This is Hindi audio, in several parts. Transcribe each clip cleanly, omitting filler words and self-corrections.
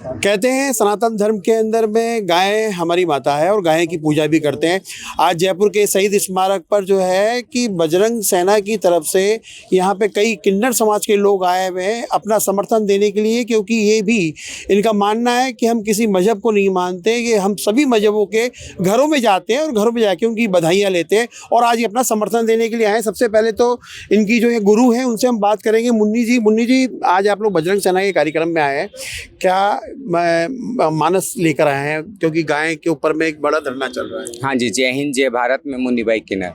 कहते हैं सनातन धर्म के अंदर में गाय हमारी माता है और गाय की पूजा भी करते हैं। आज जयपुर के शहीद स्मारक पर जो है कि बजरंग सेना की तरफ से यहाँ पे कई किन्नर समाज के लोग आए हुए हैं अपना समर्थन देने के लिए, क्योंकि ये भी इनका मानना है कि हम किसी मजहब को नहीं मानते, कि हम सभी मजहबों के घरों में जाते हैं और घरों में जाके उनकी बधाइयाँ लेते हैं और आज ये अपना समर्थन देने के लिए आए। सबसे पहले तो इनकी जो ये गुरु हैं उनसे हम बात करेंगे। मुन्नी जी, आज आप लोग बजरंग सेना के कार्यक्रम में आए हैं, क्या मानस लेकर आए हैं, क्योंकि गाय के ऊपर में एक बड़ा धरना चल रहा है? हाँ जी, जय हिंद जय भारत में मुन्नी भाई किन्नर।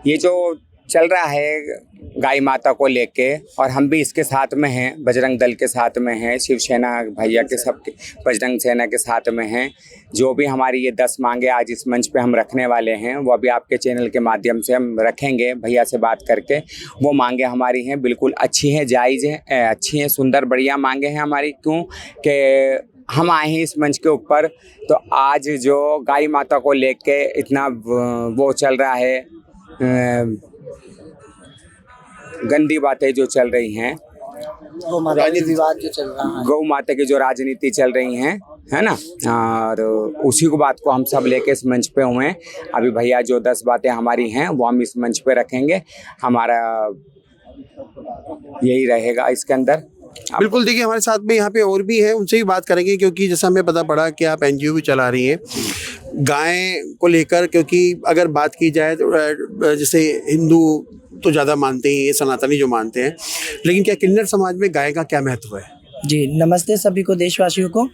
ये जो चल रहा है गाय माता को लेके, और हम भी इसके साथ में हैं, बजरंग दल के साथ में हैं, शिवसेना भैया के सब बजरंग सेना के साथ में हैं। जो भी हमारी ये 10 मांगे आज इस मंच पे हम रखने वाले हैं, वो अभी आपके चैनल के माध्यम से हम रखेंगे भैया से बात करके। वो मांगे हमारी हैं बिल्कुल अच्छी हैं, जायज़ हैं, अच्छी हैं, सुंदर बढ़िया मांगे हैं हमारी। क्यों कि हम आए हैं इस मंच के ऊपर, तो आज जो गाय माता को लेके इतना वो चल रहा है, गंदी बातें जो चल रही हैं, विवाद जो चल रहा है, गौ माता की जो राजनीति चल रही हैं, है ना, और उसी को बात को हम सब लेके इस मंच पे हुए हैं। अभी भैया जो 10 बातें हमारी हैं वो हम इस मंच पे रखेंगे, हमारा यही रहेगा इसके अंदर। बिल्कुल, देखिए हमारे साथ में यहाँ पे और भी है, उनसे भी बात करेंगे, क्योंकि जैसा हमें पता पड़ा कि आप एनजीओ भी चला रही हैं गाय को लेकर। क्योंकि अगर बात की जाए तो जैसे हिंदू तो ज़्यादा मानते ही, सनातनी जो मानते हैं, लेकिन क्या किन्नर समाज में गाय का क्या महत्व है? जी नमस्ते सभी को, देशवासियों को।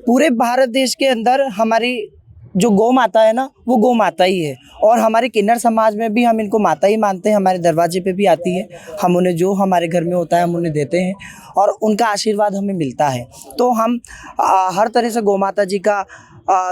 पूरे भारत देश के अंदर हमारी जो गौ माता है ना, वो गौ माता ही है, और हमारे किन्नर समाज में भी हम इनको माता ही मानते हैं। हमारे दरवाजे पे भी आती है, हम उन्हें जो हमारे घर में होता है हम उन्हें देते हैं और उनका आशीर्वाद हमें मिलता है। तो हम हर तरह से गौ माता जी का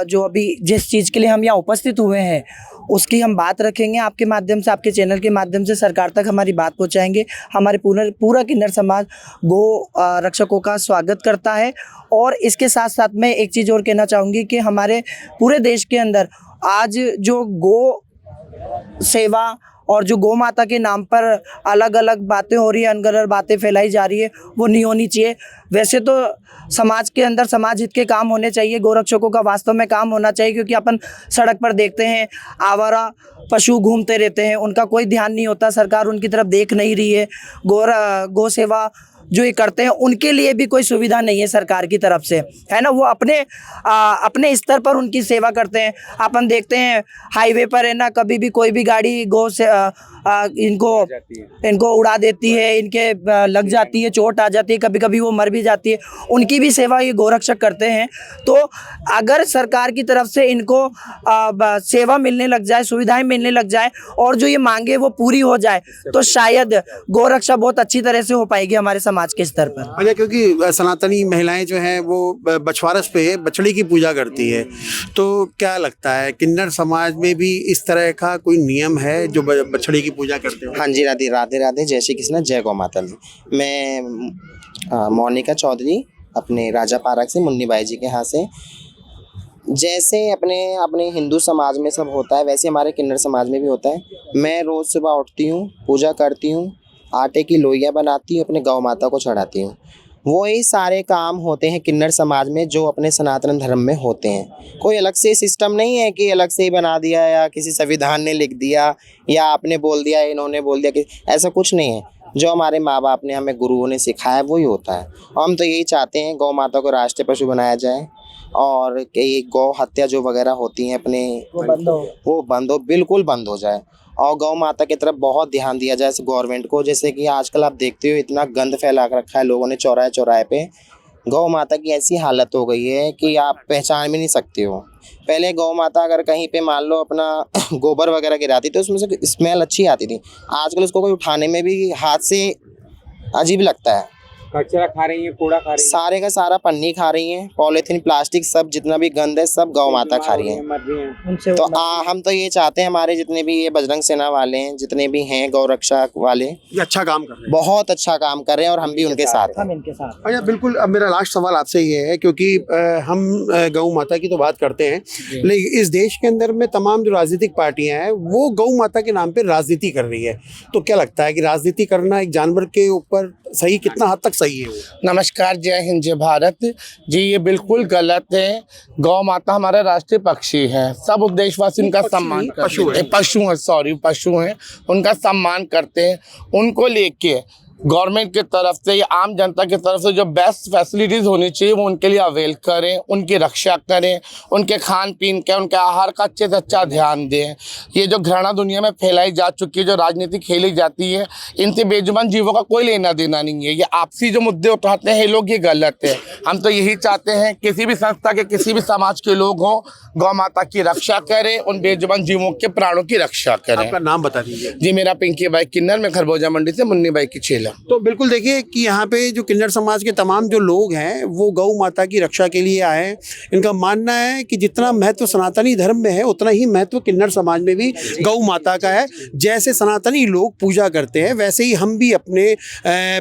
जो अभी जिस चीज़ के लिए हम यहाँ उपस्थित हुए हैं उसकी हम बात रखेंगे आपके माध्यम से, आपके चैनल के माध्यम से सरकार तक हमारी बात पहुँचाएंगे। हमारे पूरा किन्नर समाज गौ रक्षकों का स्वागत करता है। और इसके साथ साथ मैं एक चीज़ और कहना चाहूँगी कि हमारे पूरे देश के अंदर आज जो गौ सेवा और जो गौ माता के नाम पर अलग अलग बातें हो रही है, अनगढ़ बातें फैलाई जा रही है, वो नहीं होनी चाहिए। वैसे तो समाज के अंदर समाज हित के काम होने चाहिए, गोरक्षकों का वास्तव में काम होना चाहिए, क्योंकि अपन सड़क पर देखते हैं आवारा पशु घूमते रहते हैं, उनका कोई ध्यान नहीं होता, सरकार उनकी तरफ देख नहीं रही है। गौ सेवा जो ये करते हैं उनके लिए भी कोई सुविधा नहीं है सरकार की तरफ से, है ना। वो अपने स्तर पर उनकी सेवा करते हैं। अपन देखते हैं हाईवे पर, है ना, कभी भी कोई भी गाड़ी गौ से इनको उड़ा देती है, इनके लग जाती है, चोट आ जाती है, कभी कभी वो मर भी जाती है। उनकी भी सेवा ये गोरक्षक करते हैं। तो अगर सरकार की तरफ से इनको सेवा मिलने लग जाए, सुविधाएं मिलने लग जाए और जो ये मांगे वो पूरी हो जाए, तो शायद गोरक्षा बहुत अच्छी तरह से हो पाएगी हमारे समाज के स्तर पर। अच्छा, क्योंकि सनातनी महिलाएं जो हैं वो बछवारस पे बछड़ी की पूजा करती है, तो क्या लगता है किन्नर समाज में भी इस तरह का कोई नियम है जो बछड़ी की पूजा करते हो? हाँ जी, राधे राधे, जय श्री कृष्ण, जय गौ माता दी। मैं मोनिका चौधरी अपने राजा पार्क से, मुन्नी बाई जी के यहाँ से। जैसे अपने हिंदू समाज में सब होता है, वैसे हमारे किन्नर समाज में भी होता है। मैं रोज़ सुबह उठती हूँ, पूजा करती हूँ, आटे की लोइयाँ बनाती हूँ, अपने गौ माता को चढ़ाती हूँ। वही सारे काम होते हैं किन्नर समाज में जो अपने सनातन धर्म में होते हैं। कोई अलग से सिस्टम नहीं है कि अलग से ही बना दिया या किसी संविधान ने लिख दिया या आपने बोल दिया, इन्होंने बोल दिया, कि ऐसा कुछ नहीं है। जो हमारे माँ बाप ने, हमें गुरुओं ने सिखाया वही होता है। और हम तो यही चाहते हैं गौ माता को राष्ट्रीय पशु बनाया जाए और ये गौ हत्या जो वगैरह होती हैं अपने वो बंद हो, बिल्कुल बंद हो जाए। और गौ माता की तरफ बहुत ध्यान दिया जाए गवर्नमेंट को। जैसे कि आजकल आप देखते हो इतना गंद फैला रखा है लोगों ने चौराहे चौराहे पे। गौ माता की ऐसी हालत हो गई है कि आप पहचान भी नहीं सकते हो। पहले गौ माता अगर कहीं पे मान लो अपना गोबर वगैरह गिराती तो उसमें से स्मेल अच्छी आती थी। आजकल उसको कोई उठाने में भी हाथ से अजीब लगता है। कचरा खा रही है, कूड़ा खा रही है, सारे का सारा पन्नी खा रही हैं, पॉलीथीन, प्लास्टिक, सब जितना भी गंद है सब गौ माता खा रही हैं। तो हम तो ये चाहते हैं हमारे जितने भी ये बजरंग सेना वाले हैं, जितने भी हैं गौ रक्षा वाले, ये अच्छा काम कर रहे हैं, बहुत अच्छा काम कर रहे हैं और हम भी उनके साथ हैं। अच्छा, बिल्कुल। अब मेरा लास्ट सवाल आपसे ये है, क्योंकि हम गौ माता की तो बात करते हैं, लेकिन इस देश के अंदर में तमाम जो राजनीतिक पार्टियां हैं वो गौ माता के नाम पे राजनीति कर रही है। तो क्या लगता है कि राजनीति करना एक जानवर के ऊपर सही, कितना हद तक सही है वो? नमस्कार, जय हिंद, जय भारत जी। ये बिल्कुल गलत है। गौ माता हमारा राष्ट्रीय पक्षी है। सब देशवासी उनका सम्मान करते हैं। पशु हैं, उनका सम्मान करते हैं। उनको लेके गवर्नमेंट की तरफ से या आम जनता की तरफ से जो बेस्ट फैसिलिटीज़ होनी चाहिए वो उनके लिए अवेल करें, उनकी रक्षा करें, उनके खान पीन का, उनके आहार का अच्छे से अच्छा ध्यान दें। ये जो घृणा दुनिया में फैलाई जा चुकी है, जो राजनीति खेली जाती है, इनसे बेजुबान जीवों का कोई लेना देना नहीं है। ये आपसी जो मुद्दे उठाते हैं ये लोग, ये गलत है। हम तो यही चाहते हैं किसी भी संस्था के, किसी भी समाज के लोग हों, गौ माता की रक्षा करें, उन बेजुबान जीवों के प्राणों की रक्षा करें। आपका नाम बता दीजिए। जी, मेरा पिंकी बाई किन्नर, मैं खरबोजा मंडी से मुन्नी बाई की चेला। तो बिल्कुल देखिए कि यहाँ पे जो किन्नर समाज के तमाम जो लोग हैं वो गौ माता की रक्षा के लिए आए हैं। इनका मानना है कि जितना महत्व सनातनी धर्म में है उतना ही महत्व किन्नर समाज में भी गौ माता का है। जैसे सनातनी लोग पूजा करते हैं वैसे ही हम भी अपने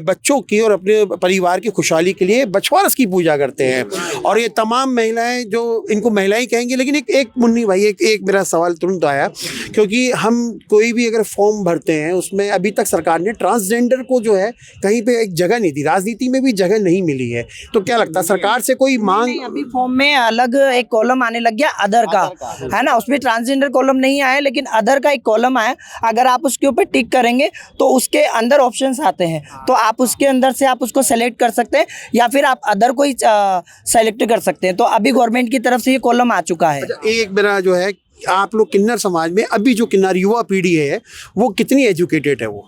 बच्चों की और अपने परिवार की खुशहाली के लिए बछवारस की पूजा करते हैं। और ये तमाम महिलाएं, जो इनको महिलाएं कहेंगे, लेकिन एक मुन्नी भाई, एक मेरा सवाल तुरंत आया, क्योंकि हम कोई भी अगर फॉर्म भरते हैं उसमें अभी तक सरकार ने ट्रांसजेंडर को जो है कहीं पे एक जगह नहीं दी, राजनीति में भी जगह नहीं मिली है। तो क्या लगता है सरकार से कोई मांग? नहीं, अभी फॉर्म में अलग एक कॉलम आने लग गया अदर का, है ना। उसमें ट्रांसजेंडर कॉलम नहीं आया, लेकिन अदर का एक कॉलम आया। अगर आप उसके ऊपर टिक करेंगे तो उसके अंदर ऑप्शंस आते हैं, तो आप उसके अंदर से आप उसको सेलेक्ट कर सकते हैं या फिर आप अदर को ही सेलेक्ट कर सकते हैं। तो अभी गवर्नमेंट की तरफ से ये कॉलम आ चुका है। एक मेरा जो है, आप लोग किन्नर समाज में अभी जो किन्नर युवा पीढ़ी है वो कितनी एजुकेटेड है? वो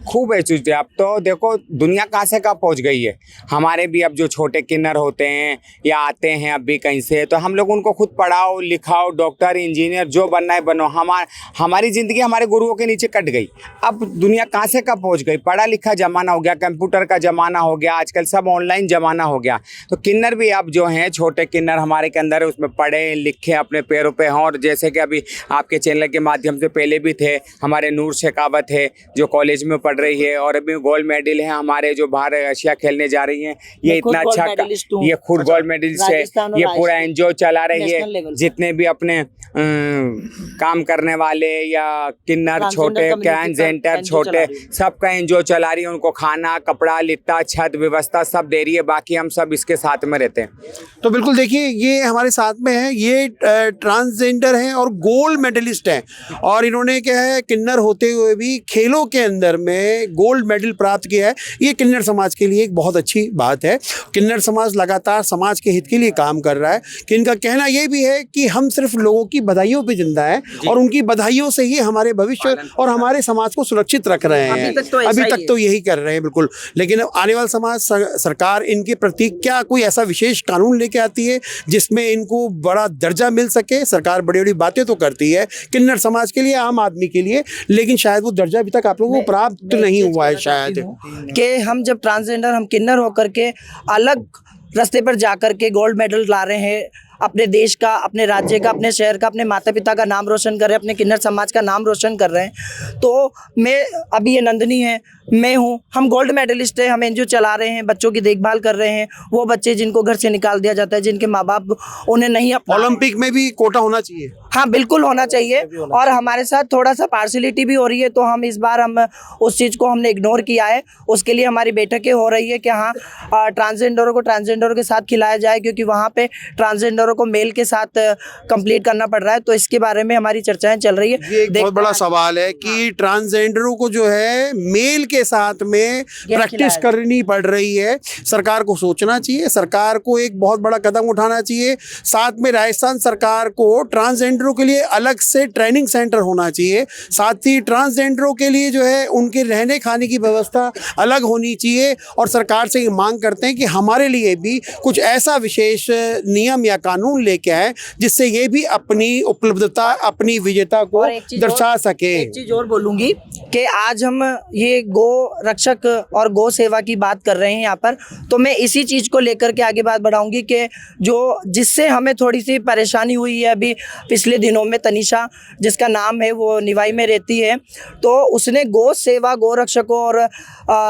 खूब एचुज है। अब तो देखो दुनिया कहाँ से कहाँ पहुँच गई है। हमारे भी अब जो छोटे किन्नर होते हैं या आते हैं अब भी कहीं से, तो हम लोग उनको खुद पढ़ाओ लिखाओ, डॉक्टर इंजीनियर जो बनना है बनो। हमारी ज़िंदगी हमारे गुरुओं के नीचे कट गई। अब दुनिया कहाँ से कहाँ पहुँच गई। पढ़ा लिखा ज़माना हो गया, कंप्यूटर का ज़माना हो गया, आजकल सब ऑनलाइन ज़माना हो गया। तो किन्नर भी अब जो हैं, छोटे किन्नर हमारे के अंदर है, उसमें पढ़े लिखे अपने पैरों पे हों। और जैसे कि अभी आपके चैनल के माध्यम से पहले भी थे, हमारे नूर शेखावत है जो कॉलेज में पढ़ रही है और अभी गोल्ड मेडल है हमारे, जो बाहर एशिया खेलने जा रही हैं। ये इतना अच्छा, ये खुद गोल्ड मेडलिस्ट है। ये पूरा एनजीओ चला रही है। जितने भी अपने काम करने वाले या किन्नर छोटे, ट्रांसजेंडर छोटे, सबका एनजीओ चला रही है। उनको खाना, कपड़ा, लिट्टा, छत व्यवस्था सब दे रही है। बाकी हम सब इसके साथ में रहते हैं। तो बिल्कुल देखिए, ये हमारे साथ में है, ये ट्रांसजेंडर हैं और गोल्ड मेडलिस्ट हैं। और इन्होंने क्या है, किन्नर होते हुए भी खेलों के अंदर में गोल्ड मेडल प्राप्त किया है। ये किन्नर समाज के लिए एक बहुत अच्छी बात है। किन्नर समाज लगातार समाज के हित के लिए काम कर रहा है। कि इनका कहना ये भी है कि हम सिर्फ लोगों की बधाइयों पे जिंदा है और उनकी बधाइयों से ही हमारे भविष्य और हमारे समाज को सुरक्षित रख रहे हैं। अभी तक तो यही कर रहे हैं बिल्कुल। लेकिन आने वाला समाज, सरकार इनके प्रति क्या कोई ऐसा विशेष कानून लेके आती है जिसमें इनको बड़ा दर्जा मिल सके? सरकार बड़ी बड़ी बातें तो करती है किन्नर समाज के लिए, आम आदमी के लिए, लेकिन शायद वो दर्जा अभी तक आप लोगों को प्राप्त नहीं हुआ है शायद। कि हम जब ट्रांसजेंडर, हम किन्नर होकर के अलग रास्ते पर जाकर के गोल्ड मेडल ला रहे हैं, अपने देश का, अपने राज्य का, अपने शहर का, अपने माता पिता का नाम रोशन कर रहे हैं, अपने किन्नर समाज का नाम रोशन कर रहे हैं। तो मैं, अभी ये नंदनी है, मैं हूँ, हम गोल्ड मेडलिस्ट हैं, हम एनजीओ चला रहे हैं, बच्चों की देखभाल कर रहे हैं। वो बच्चे जिनको घर से निकाल दिया जाता है, जिनके माँ बाप उन्हें नहीं अपना, ओलंपिक में भी कोटा होना चाहिए। हाँ बिल्कुल होना चाहिए। और हमारे साथ थोड़ा सा पार्शलिटी भी हो रही है, तो हम इस बार हम उस चीज़ को हमने इग्नोर किया है। उसके लिए हमारी बैठकें हो रही है कि हाँ, ट्रांसजेंडरों को ट्रांसजेंडरों के साथ खिलाया जाए, क्योंकि वहाँ पे ट्रांसजेंडरों को मेल के साथ कंप्लीट करना पड़ रहा है। तो इसके बारे में हमारी चर्चाएं चल रही है। ये एक बहुत बड़ा सवाल है कि ट्रांसजेंडरों को जो है मेल के साथ में प्रैक्टिस करनी पड़ रही है। सरकार को सोचना चाहिए, सरकार को एक बहुत बड़ा कदम उठाना चाहिए। साथ में राजस्थान सरकार को ट्रांसजेंडरों के लिए अलग से ट्रेनिंग सेंटर होना चाहिए। साथ ही ट्रांसजेंडरों के लिए जो है उनके रहने खाने की व्यवस्था अलग होनी चाहिए। और सरकार से ये मांग करते हैं कि हमारे लिए भी कुछ ऐसा विशेष नियम या कानून लेके आए जिससे ये भी अपनी उपलब्धता, अपनी विजेता को दर्शा सके। एक चीज और बोलूंगी कि आज हम ये गो रक्षक और गो सेवा की बात कर रहे हैं यहाँ पर, तो मैं इसी चीज़ को लेकर के आगे बात बढ़ाऊंगी कि जो जिससे हमें थोड़ी सी परेशानी हुई है अभी पिछले दिनों में, तनिषा जिसका नाम है, वो निवाई में रहती है, तो उसने गो सेवा, गो रक्षकों और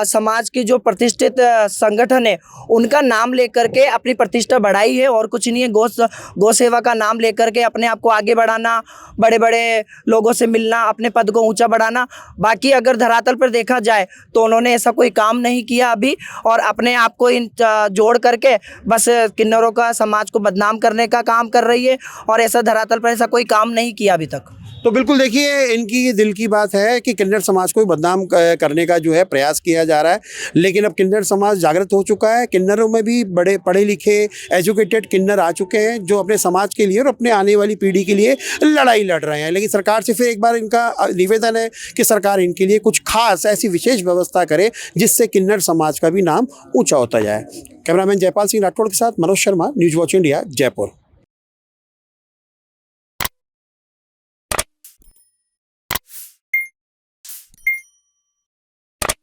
समाज की जो प्रतिष्ठित संगठन है उनका नाम लेकर के अपनी प्रतिष्ठा बढ़ाई है। और कुछ नहीं है, गो सेवा का नाम लेकर के अपने आप को आगे बढ़ाना, बड़े बड़े लोगों से मिलना, अपने पद को ऊंचा बढ़ाना। बाकी अगर धरातल पर देखा जाए तो उन्होंने ऐसा कोई काम नहीं किया अभी, और अपने आप को इन जोड़ करके बस किन्नरों का समाज को बदनाम करने का काम कर रही है, और ऐसा धरातल पर ऐसा कोई काम नहीं किया अभी तक। तो बिल्कुल देखिए, इनकी ये दिल की बात है कि किन्नर समाज को बदनाम करने का जो है प्रयास किया जा रहा है, लेकिन अब किन्नर समाज जागृत हो चुका है। किन्नरों में भी बड़े पढ़े लिखे एजुकेटेड किन्नर आ चुके हैं जो अपने समाज के लिए और अपने आने वाली पीढ़ी के लिए लड़ाई लड़ रहे हैं। लेकिन सरकार से फिर एक बार इनका निवेदन है कि सरकार इनके लिए कुछ खास ऐसी विशेष व्यवस्था करे जिससे किन्नर समाज का भी नाम ऊँचा होता जाए। कैमरामैन जयपाल सिंह राठौड़ के साथ Manoj Sharma, news watch India, Jaipur.